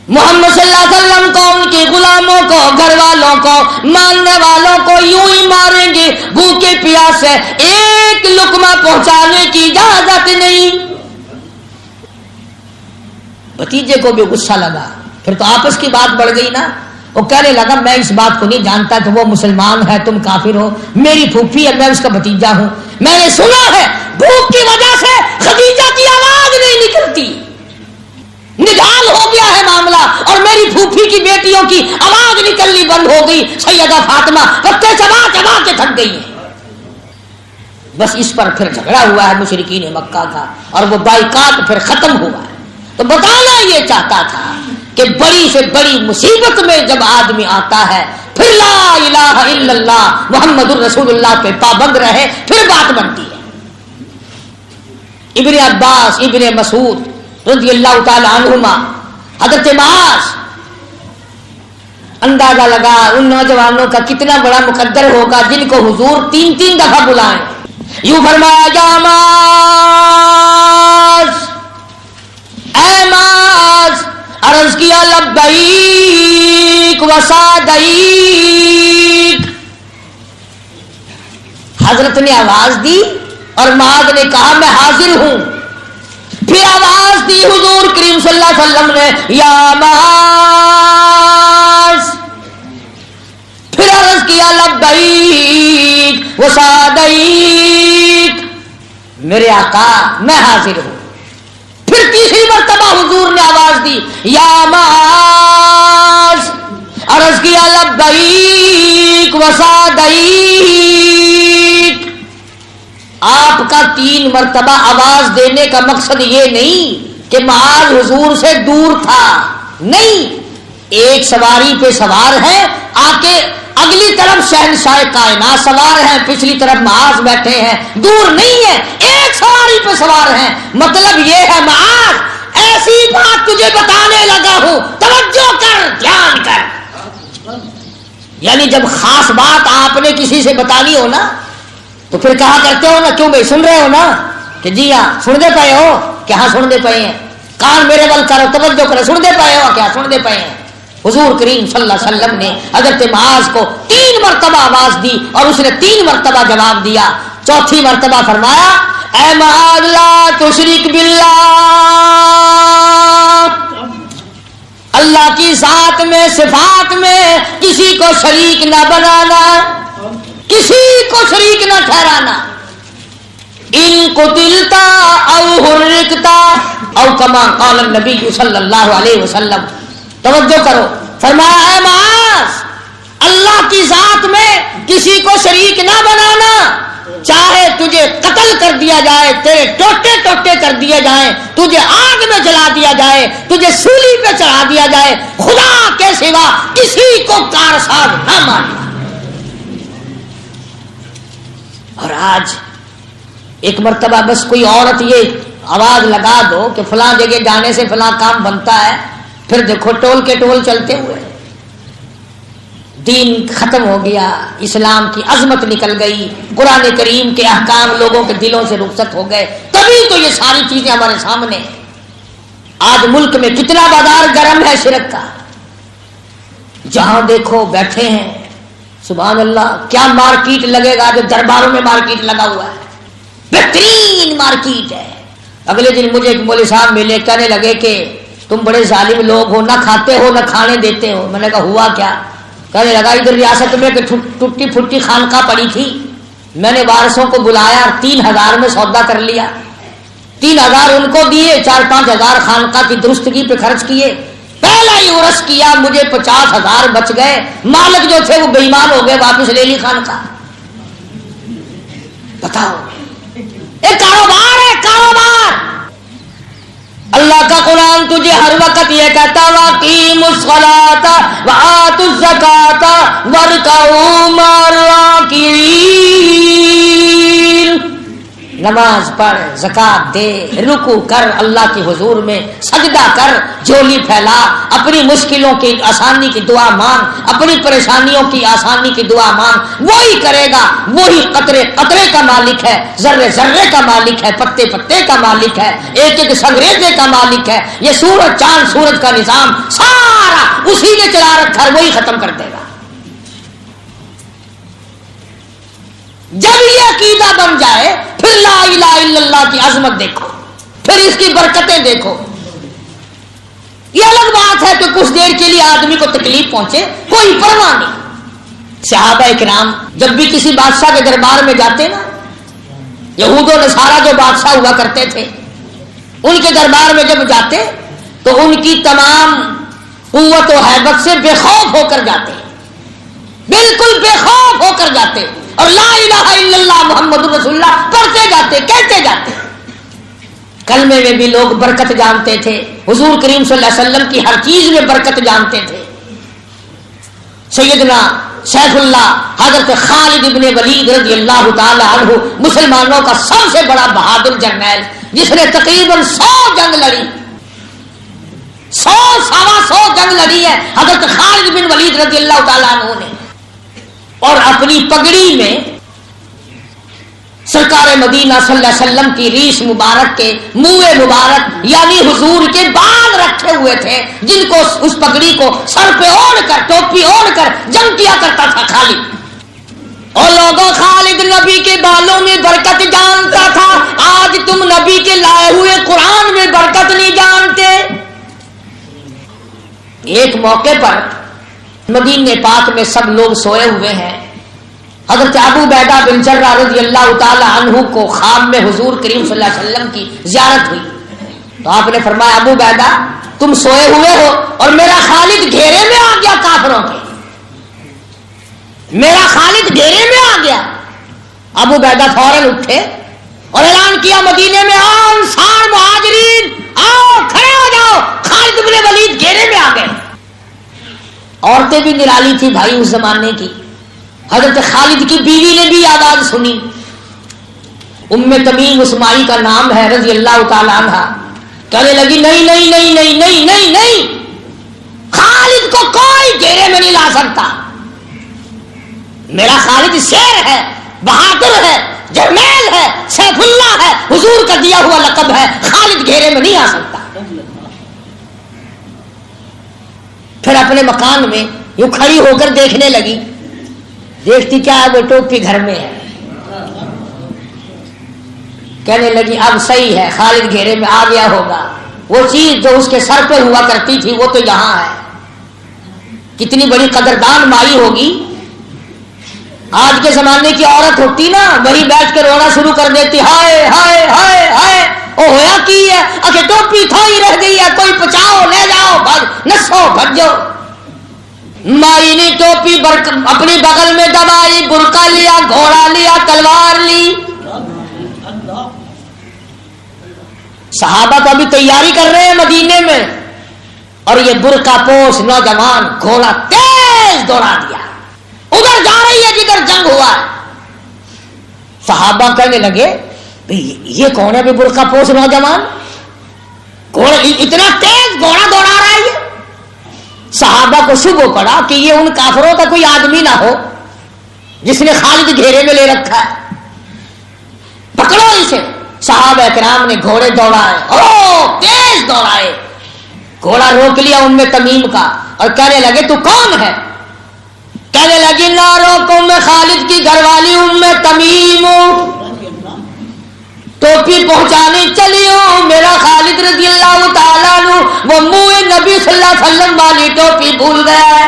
محمد صلی اللہ علیہ وسلم کو, ان کے غلاموں کو, گھر والوں کو, ماننے والوں کو یوں ہی ماریں گے, بھوکے پیاسے, ایک لقمہ پہنچانے کی اجازت نہیں. بھتیجے کو بھی غصہ لگا, پھر تو آپس کی بات بڑھ گئی نا. وہ کہنے لگا میں اس بات کو نہیں جانتا کہ وہ مسلمان ہے تم کافر ہو, میری پھوپھی ہے, میں اس کا بھتیجا ہوں. میں نے سنا ہے بھوک کی وجہ سے خدیجہ کی آواز نہیں نکلتی, نڈھال ہو گیا ہے معاملہ, اور میری پھوپھی کی بیٹیوں کی آواز نکلنی بند ہو گئی. سیدہ فاطمہ پتے چبا چبا کے تھک گئی ہیں. بس اس پر پھر جھگڑا ہوا ہے مشرکین مکہ کا, اور وہ بائیکاٹ پھر ختم ہوا ہے. تو بتانا یہ چاہتا تھا کہ بڑی سے بڑی مصیبت میں جب آدمی آتا ہے پھر لا الہ الا اللہ محمد الرسول اللہ پہ پابند رہے, پھر بات بنتی ہے. ابن عباس, ابن مسعود رضی اللہ تعالی عنہما, حضرت معاذ, اندازہ لگا ان نوجوانوں کا کتنا بڑا مقدر ہوگا جن کو حضور 3 دفعہ بلائیں. یوں فرمایا یا معاذ, اے معاذ, عرض کیا لبیک و سعدیک. حضرت نے آواز دی اور معاذ نے کہا میں حاضر ہوں. پھر آواز دی حضور کریم صلی اللہ علیہ وسلم نے یا معاذ. پھر عرض کیا لبیک و سعدیک, میرے آقا میں حاضر ہوں. پھر تیسری مرتبہ حضور نے آواز دی یا معاذ. عرض کیا لبیک و سعدیک. آپ کا 3 مرتبہ آواز دینے کا مقصد یہ نہیں کہ معاذ حضور سے دور تھا، نہیں، ایک سواری پہ سوار ہے، آکے اگلی طرف شہنشاہ کائنات سوار ہیں، پچھلی طرف معاذ بیٹھے ہیں، دور نہیں ہے، ایک سواری پہ سوار ہیں۔ مطلب یہ ہے معاذ ایسی بات تجھے بتانے لگا ہوں، توجہ کر، دھیان کر۔ یعنی جب خاص بات آپ نے کسی سے بتانی ہو نا تو پھر کہا کرتے ہو نا، کیوں بھائی سن رہے ہو نا، کہ جی ہاں سنتے پئے ہو، کہ ہاں سنتے پئے ہیں، کان میرے بل کرو، توجہ کرو، سنتے پئے ہو کیا، سنتے پئے ہیں۔ حضور کریم صلی اللہ علیہ وسلم نے حضرت معاذ کو 3 مرتبہ آواز دی اور اس نے 3 مرتبہ جواب دیا۔ چوتھی مرتبہ فرمایا اے معاذ لا تشرک باللہ، اللہ کی ذات میں صفات میں کسی کو شریک نہ بنانا، کسی کو شریک نہ ٹھہرانا۔ ان قتلتا او حرکتا او کما قال النبی صلی اللہ علیہ وسلم، توجہ کرو، فرمایا اے معاذ اللہ کی ذات میں کسی کو شریک نہ بنانا، چاہے تجھے قتل کر دیا جائے، تیرے ٹوٹے ٹوٹے کر دیے جائیں، تجھے آگ میں جلا دیا جائے، تجھے سولی پہ چڑھا دیا جائے، خدا کے سوا کسی کو کارساز نہ ماننا۔ اور آج ایک مرتبہ بس کوئی عورت یہ آواز لگا دو کہ فلاں جگہ جانے سے فلاں کام بنتا ہے، پھر دیکھو ٹول کے ٹول چلتے ہوئے، دین ختم ہو گیا، اسلام کی عظمت نکل گئی، قرآن کریم کے احکام لوگوں کے دلوں سے رخصت ہو گئے، تبھی تو یہ ساری چیزیں ہمارے سامنے۔ آج ملک میں کتنا بازار گرم ہے شرک کا، جہاں دیکھو بیٹھے ہیں، سبحان اللہ، کیا مارکیٹ لگے گا جو درباروں میں مارکیٹ لگا ہوا ہے، بہترین مارکیٹ ہے۔ اگلے دن مجھے ایک مولوی صاحب ملے، کہنے لگے کہ تم بڑے ظالم لوگ ہو، نہ کھاتے ہو نہ کھانے دیتے ہو۔ میں نے کہا ہوا کیا؟ کہنے لگا ادھر ریاست میں کہ ٹوٹی پھوٹی خانقاہ پڑی تھی، میں نے وارثوں کو بلایا اور 3000 میں سودا کر لیا، 3000 ان کو دیے، 4-5 ہزار خانقاہ کی درستگی پہ خرچ کیے، پہلا ہی عرس کیا، مجھے 50,000 بچ گئے، مالک جو تھے وہ بے ایمان ہو گئے، واپس لے لی خانقاہ۔ بتاؤ، ایک کاروبار ہے، کاروبار۔ اللہ کا قرآن تجھے ہر وقت یہ کہتا وَأَقِیمُوا الصَّلَاةَ وَآتُوا الزَّکَاةَ وَارْکَعُوا مَعَ الرَّاکِعِینَ، نماز پڑھ، زکات دے، رکوع کر، اللہ کے حضور میں سجدہ کر، جھولی پھیلا، اپنی مشکلوں کی آسانی کی دعا مانگ، اپنی پریشانیوں کی آسانی کی دعا مانگ، وہی کرے گا، وہی قطرے قطرے کا مالک ہے، ذرے ذرے کا مالک ہے، پتے پتے کا مالک ہے، ایک ایک سنگریزے کا مالک ہے۔ یہ سورج چاند سورج کا نظام سارا اسی نے چلا رکھا ہے، وہی ختم کر دے گا۔ جب یہ عقیدہ بن جائے پھر لا الہ الا اللہ کی عظمت دیکھو، پھر اس کی برکتیں دیکھو۔ یہ الگ بات ہے کہ کچھ دیر کے لیے آدمی کو تکلیف پہنچے، کوئی پرواہ نہیں۔ صحابہ کرام جب بھی کسی بادشاہ کے دربار میں جاتے نا، یہود و نصارہ جو بادشاہ ہوا کرتے تھے، ان کے دربار میں جب جاتے تو ان کی تمام قوت و ہیبت سے بے خوف ہو کر جاتے، بالکل بے خوف ہو کر جاتے، اور لا الہ الا اللہ محمد رسول اللہ پڑھتے جاتے، کہتے جاتے۔ کلمے میں بھی لوگ برکت جانتے تھے، حضور کریم صلی اللہ علیہ وسلم کی ہر چیز میں برکت جانتے تھے۔ سیدنا سیف اللہ حضرت خالد ابن ولید رضی اللہ تعالی عنہ، مسلمانوں کا سب سے بڑا بہادر جرنیل، جس نے تقریباً 100 جنگ لڑی، 100 جنگ لڑی ہے حضرت خالد بن ولید رضی اللہ تعالی عنہ نے، اور اپنی پگڑی میں سرکار مدینہ صلی اللہ علیہ وسلم کی ریش مبارک کے منہ مبارک یعنی حضور کے بال رکھے ہوئے تھے، جن کو اس پگڑی کو سر پہ اوڑھ کر، ٹوپی اوڑھ کر جنگ کیا کرتا تھا خالد۔ اور لوگوں، خالد نبی کے بالوں میں برکت جانتا تھا، آج تم نبی کے لائے ہوئے قرآن میں برکت نہیں جانتے۔ ایک موقع پر مدینے پاک میں سب لوگ سوئے ہوئے ہیں، حضرت ابو عبیدہ بن جرح رضی اللہ تعالی عنہ کو خواب میں حضور کریم صلی اللہ علیہ وسلم کی زیارت ہوئی، تو آپ نے فرمایا ابو عبیدہ تم سوئے ہوئے ہو اور میرا خالد گھیرے میں آ گیا، کافروں کے میرا خالد گھیرے میں آ گیا۔ ابو عبیدہ فوراً اٹھے اور اعلان کیا مدینے میں آؤ انصار مہاجرین آؤ کھڑے ہو جاؤ. خالد بن ولید گھیرے میں آ گئے. عورتیں بھی نرالی تھی بھائی اس زمانے کی. حضرت خالد کی بیوی نے بھی آواز سنی. ام تمیم اسماعی کا نام ہے رضی اللہ تعالی عنہ. کہنے لگی نہیں نہیں نہیں نہیں نہیں نہیں نہیں, خالد کو کوئی گھیرے میں نہیں لا سکتا. میرا خالد شیر ہے, بہادر ہے, جرنیل ہے, سیف اللہ ہے, حضور کا دیا ہوا لقب ہے. خالد گھیرے میں نہیں آ سکتا. پھر اپنے مکان میں یوں کھڑی ہو کر دیکھنے لگی. دیکھتی کیا ہے, وہ ٹوپی گھر میں ہے. کہنے لگی اب صحیح ہے, خالد گھیرے میں آ گیا ہوگا. وہ چیز جو اس کے سر پہ ہوا کرتی تھی وہ تو یہاں ہے. کتنی بڑی قدردان مائی ہوگی. آج کے زمانے کی عورت ہوتی نا, وہی بیٹھ کے رونا شروع کر دیتی, ہائے ہائے ہائے ہائے او ہویا کی ہے, اکے ٹوپی تھوئی رہ گئی ہے, کوئی پچاؤ لے جاؤ, نسو بھجو. مائی نے ٹوپی اپنی بغل میں دبائی, برقع لیا, گھوڑا لیا, تلوار لی. صحابہ تو ابھی تیاری کر رہے ہیں مدینے میں, اور یہ برقع پوش نوجوان گھوڑا تیز دوڑا دیا, ادھر جا رہی ہے جدھر جنگ ہوا. صحابہ کہنے لگے یہ کون ہے برقع پوش نوجوان, گھوڑا اتنا تیز گھوڑا دوڑا رہا ہے. صحابہ کو شبہ پڑا کہ یہ ان کافروں کا کوئی آدمی نہ ہو جس نے خالد گھیرے میں لے رکھا ہے, پکڑو اسے. صحابہ کرام نے گھوڑے دوڑائے, او تیز دوڑائے. گھوڑا روک لیا ام تمیم کا اور کہنے لگے تو کون ہے. کہنے لگی نہ روکو, میں خالد کی گھر والی ام تمیم ہوں, ٹوپی پہنچانے چلی ہوں. میرا خالد رضی اللہ تعالیٰ عنہ وہ منہ نبی صلی اللہ علیہ وسلم والی ٹوپی بھول گیا ہے.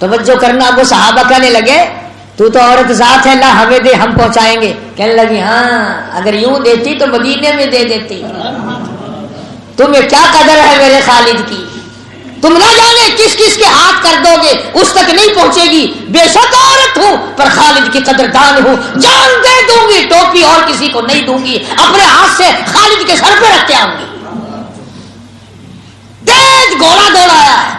توجہ کرنا. وہ صحابہ کہنے لگے تو عورت ذات ہے, لا ہمیں دے ہم پہنچائیں گے. کہنے لگی ہاں اگر یوں دیتی تو مدینے میں دے دیتی. تمہیں کیا قدر ہے میرے خالد کی, تم نہ جانے کس کس کے ہاتھ کر دو گے, اس تک نہیں پہنچے گی. بے شک عورت ہوں پر خالد کی قدردان ہوں, جان دے دوں گی, ٹوپی اور کسی کو نہیں دوں گی, اپنے ہاتھ سے خالد کے سر پہ رکھ کے آؤں گی. تیز گھوڑا دوڑایا ہے.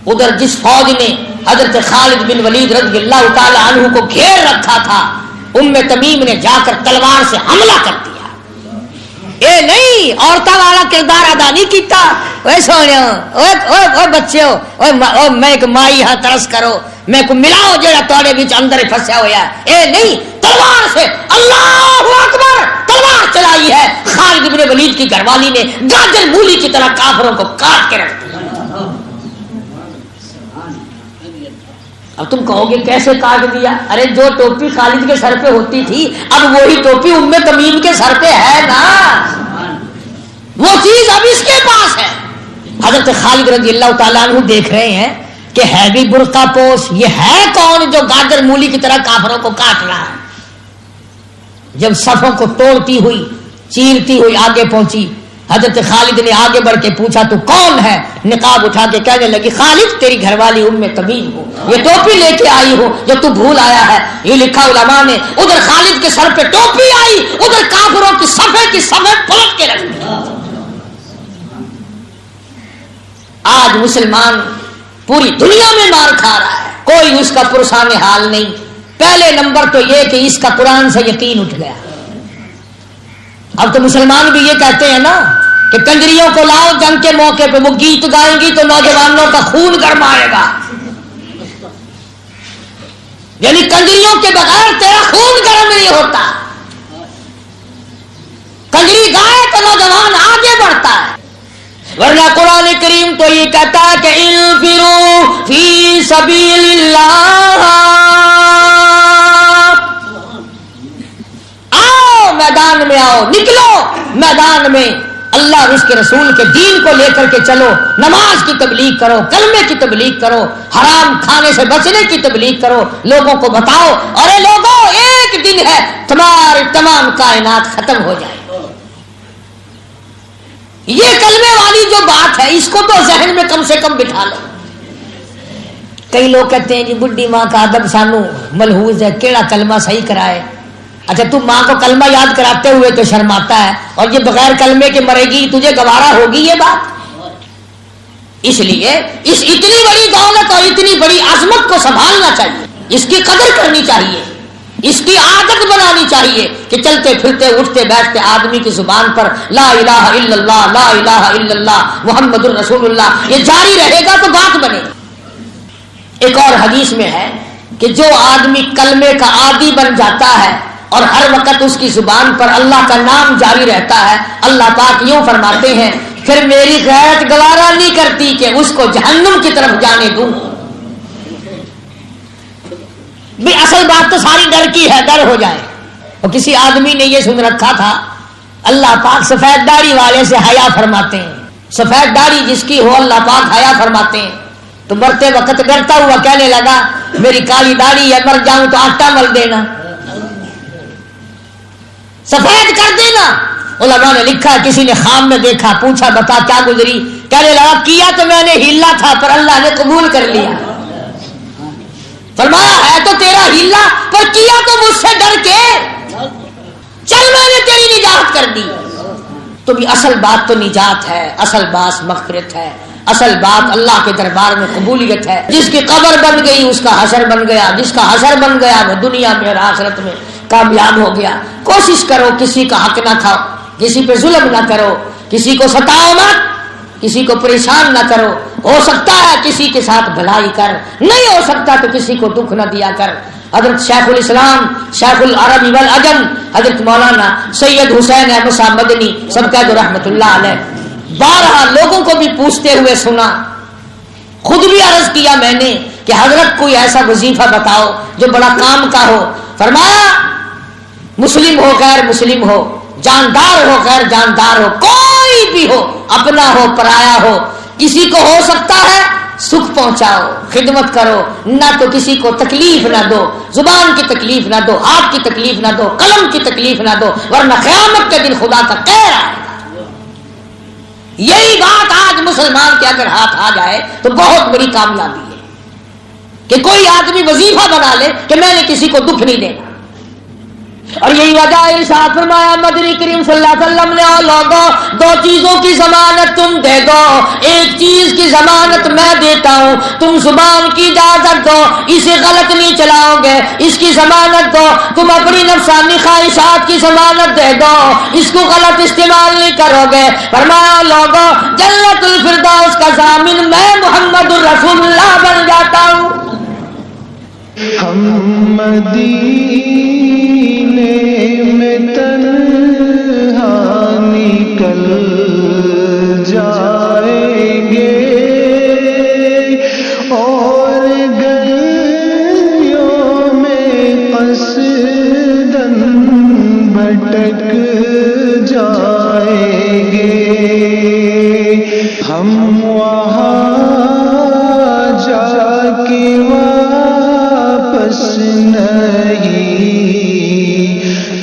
ادھر جس فوج نے حضرت خالد بن ولید رضی اللہ تعالی عنہ کو گھیر رکھا تھا, ام تمیم نے جا کر تلوار سے حملہ کر دیا. اے نہیں عورتوں والا کردار ادا نہیں کیتا. اوے سونے اوے بچے ہو, میں ایک مائی ہاں ترس کرو, میں کو ملاؤ جڑا تواڈے وچ اندر پھسیا ہویا ہے. اے نہیں, تلوار سے اللہ اکبر تلوار چلائی ہے. خالد بن ولید کی گھر والی نے گاجر مولی کی طرح کافروں کو کاٹ کے رکھ دیا. اب تم کہو گے کیسے کاٹ دیا. ارے جو ٹوپی خالد کے سر پہ ہوتی تھی اب وہی ٹوپی ام تمیم کے سر پہ ہے نا, وہ چیز اب اس کے پاس ہے. حضرت خالد رضی اللہ تعالیٰ عنہ دیکھ رہے ہیں کہ ہے بھی برقع پوش, یہ ہے کون جو گاجر مولی کی طرح کافروں کو کاٹ رہا ہے. جب صفوں کو توڑتی ہوئی چیرتی ہوئی آگے پہنچی, حضرت خالد نے آگے بڑھ کے پوچھا تو کون ہے. نقاب اٹھا کے کہنے لگی خالد تیری گھر والی ام تمیم ہوں, یہ ٹوپی لے کے آئی ہوں جو تو بھول آیا ہے. یہ لکھا علماء نے, ادھر خالد کے سر پہ ٹوپی آئی, ادھر کافروں کی صفے پلٹ کے رکھ دی. آج مسلمان پوری دنیا میں مار کھا رہا ہے, کوئی اس کا پرسان حال نہیں. پہلے نمبر تو یہ کہ اس کا قرآن سے یقین اٹھ گیا. اب تو مسلمان بھی یہ کہتے ہیں نا کہ کنجریوں کو لاؤ جنگ کے موقع پہ, وہ گیت گائیں گی تو نوجوانوں کا خون گرم آئے گا. یعنی کنجریوں کے بغیر تیرا خون گرم نہیں ہوتا. کنجری گائے تو نوجوان آگے بڑھتا ہے. ورنہ قرآن کریم تو یہ کہتا ہے کہ انفروا فی سبیل اللہ, آؤ میدان میں, آؤ نکلو میدان میں, اللہ اور اس کے رسول کے دین کو لے کر کے چلو. نماز کی تبلیغ کرو, کلمے کی تبلیغ کرو, حرام کھانے سے بچنے کی تبلیغ کرو, لوگوں کو بتاؤ ارے لوگوں ایک دن ہے تمہاری تمام کائنات ختم ہو جائے. یہ کلمے والی جو بات ہے اس کو تو ذہن میں کم سے کم بٹھا لو. کئی لوگ کہتے ہیں جی بڈھی ماں کا ادب سانو ملحوظ ہے، کیڑا کلمہ صحیح کرائے. اچھا تم ماں کو کلمہ یاد کراتے ہوئے تو شرماتا ہے، اور یہ بغیر کلمے کے مرے گی، تجھے گوارا ہوگی یہ بات؟ اس لیے اس اتنی بڑی دولت اور اتنی بڑی عظمت کو سنبھالنا چاہیے، اس کی قدر کرنی چاہیے، اس کی عادت بنانی چاہیے کہ چلتے پھرتے اٹھتے بیٹھتے آدمی کی زبان پر لا الہ الا اللہ، لا الہ الا اللہ، محمد الرسول اللہ، یہ جاری رہے گا تو بات بنے گی. ایک اور حدیث میں ہے کہ جو آدمی کلمے کا عادی بن جاتا ہے اور ہر وقت اس کی زبان پر اللہ کا نام جاری رہتا ہے، اللہ پاک یوں فرماتے ہیں پھر میری غیرت گوارا نہیں کرتی کہ اس کو جہنم کی طرف جانے دوں. بھی اصل بات تو ساری ڈر کی ہے، ڈر ہو جائے. اور کسی آدمی نے یہ سن رکھا تھا اللہ پاک سفید داڑھی والے سے حیا فرماتے ہیں، سفید داڑھی جس کی ہو اللہ پاک حیا فرماتے ہیں. تو مرتے وقت ڈرتا ہوا کہنے لگا میری کالی داڑھی ہے، مر جاؤں تو آٹا مل دینا، سفید کر دینا. علماء نے لکھا کسی نے خواب میں دیکھا، پوچھا بتا کیا گزری، کہنے لگا کیا تو میں نے ہیلا تھا پر اللہ نے قبول کر لیا. فرمایا ہے تو تیرا ہیلا پر کیا تو مجھ سے ڈر کے، چل میں نے تیری نجات کر دی. تو بھی اصل بات تو نجات ہے، اصل بات مغفرت ہے، اصل بات اللہ کے دربار میں قبولیت ہے. جس کی قبر بن گئی اس کا حشر بن گیا، جس کا حشر بن گیا وہ دنیا میں اور آخرت میں کامیاب ہو گیا. کوشش کرو کسی کا حق نہ کھاؤ، کسی پہ ظلم نہ کرو، کسی کو ستاؤ مت، کسی کو پریشان نہ کرو. ہو سکتا ہے کسی کے ساتھ بھلائی کر، نہیں ہو سکتا تو کسی کو دکھ نہ دیا کر. حضرت شیخ الاسلام شیخ العرب والعجم حضرت مولانا سید حسین احمد صاحب مدنی سب کا رحمت اللہ علیہ بارہا لوگوں کو بھی پوچھتے ہوئے سنا، خود بھی عرض کیا میں نے کہ حضرت کوئی ایسا وظیفہ بتاؤ جو بڑا کام کا ہو. فرمایا مسلم ہو غیر مسلم ہو، جاندار ہو غیر جاندار ہو، کوئی بھی ہو، اپنا ہو پرایا ہو، کسی کو ہو سکتا ہے سکھ پہنچاؤ، خدمت کرو، نہ تو کسی کو تکلیف نہ دو، زبان کی تکلیف نہ دو، ہاتھ کی تکلیف نہ دو، قلم کی تکلیف نہ دو، ورنہ قیامت کے دن خدا کا قہر آئے گا. یہی بات آج مسلمان کے اگر ہاتھ آ جائے تو بہت بڑی کامیابی ہے کہ کوئی آدمی وظیفہ بنا لے کہ میں نے کسی کو دکھ نہیں دینا. اور یہی وجہ ارشاد فرمایا مدنی کریم صلی اللہ علیہ وسلم نے او لوگوں دو چیزوں کی ضمانت تم دے دو، ایک چیز کی ضمانت میں دیتا ہوں، تم زبان کی اجازت دو، اسے غلط نہیں چلاؤ گے، اس کی ضمانت دو. تم اپنی نفسانی خواہشات کی ضمانت دے دو، اس کو غلط استعمال نہیں کرو گے. فرمایا لوگوں جنت الفردوس کا ضامن میں محمد الرسول اللہ بن جاتا ہوں. ہم مدینے میں تنہا نکل جائیں گے اور گلیوں میں قصداً بھٹک جائیں گے. ہم وہاں جا کے واپس نہیں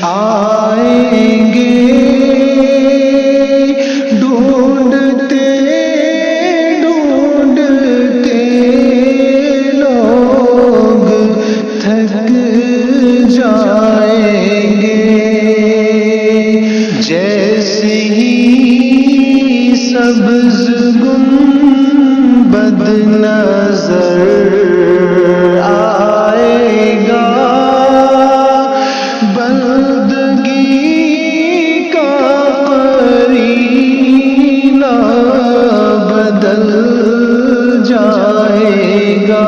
آئیں گے. ڈھونڈتے ڈھونڈتے لوگ تھک جائیں گے. جیسے ہی سبز گنبد نظر آئے گا، بندگی کا قرینہ بدل جائے گا.